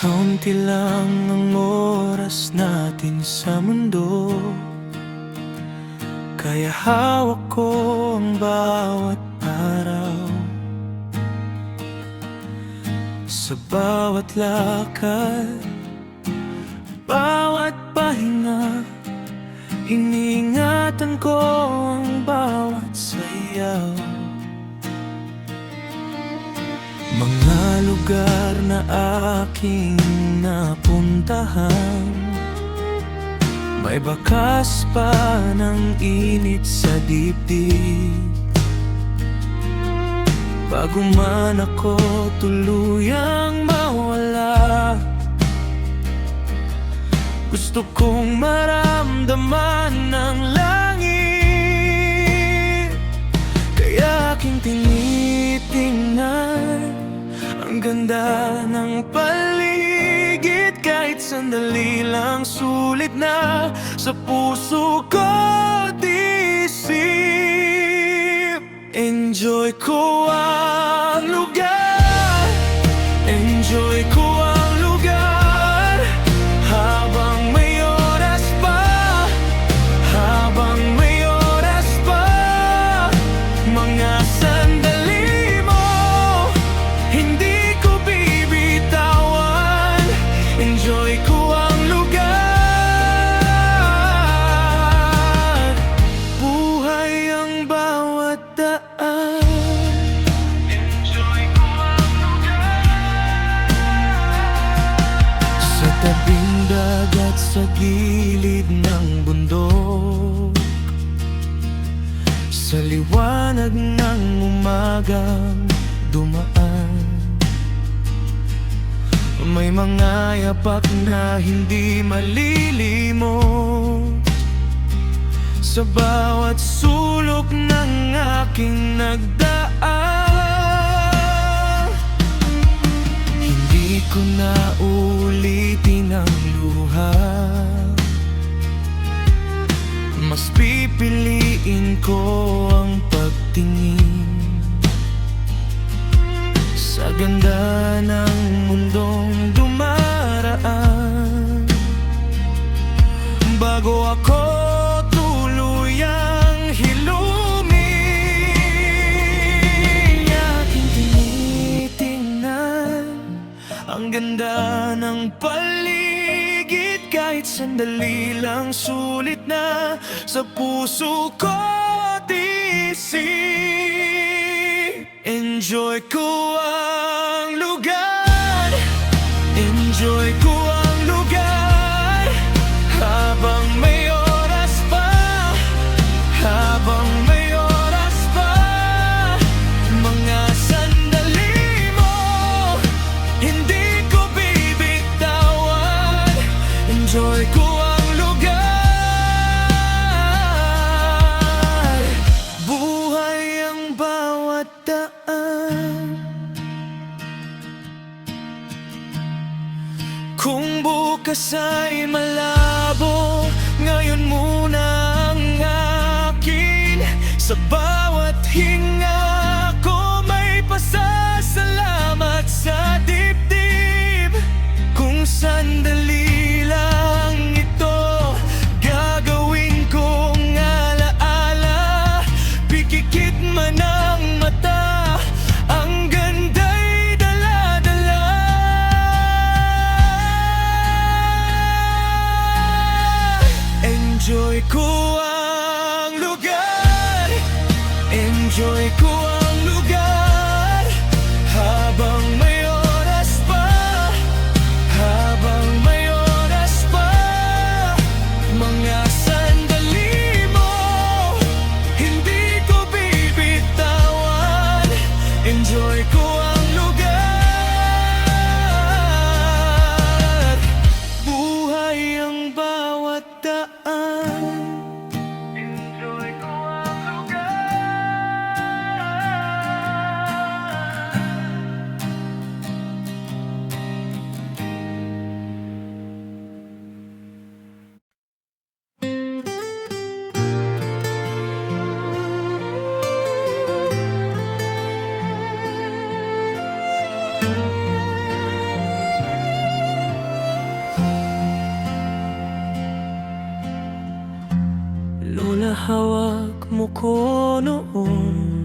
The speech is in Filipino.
Kaunti lang ang oras natin sa mundo, kaya hawak ko ang bawat araw. Sa bawat lakad, bawat pahinga, iniingatan ko ang bawat sayaw. Mga lugar na aking napuntahan, may bakas pa ng init sa dibdib. Bago man ako tuluyang mawala, gusto kong maramdaman ng langit. Kaya aking tinitingnan ang ganda ng paligid, kahit sandali lang sulit na sa puso ko disip. Enjoy ko ang lugar, enjoy ko ang lugar, habang may oras pa, habang may oras pa. Mga sandali mo, hindi ko bibitawan. Enjoy ko ang lugar, buhay ang bawat daan. Enjoy ko ang lugar, sa tabing dagat, sa gilid ng bundok, sa liwanag ng umagang dumaan. May mga yapak na hindi malilimot sa bawat sulok ng aking nagdaan. Hindi ko na ulitin ang luha, mas pipiliin ko ang pagtingin sa ganda ng mundong dumaraan. Bago ako tuluyang hilumin, aking tinitingnan ang ganda ng paligid, kahit sandali lang sulit na sa puso ko disip. Enjoy ko ang lugar, enjoy ko ang lugar, habang may oras pa, habang may oras pa. Mga sandali mo, hindi ko bibitawan. Enjoy ko ang lugar, buhay ang bawat daan. Kung bukas ay malabo, ngayon muna ang akin. Sa bawat hinga ko may pasasalamat sa dibdib. Kung sandali lang ito, gagawin kong alaala. Pikikit man ang mata, ang ganda'y dala-dala. Enjoy ko ang lugar, Lola, hawak mo ko noon.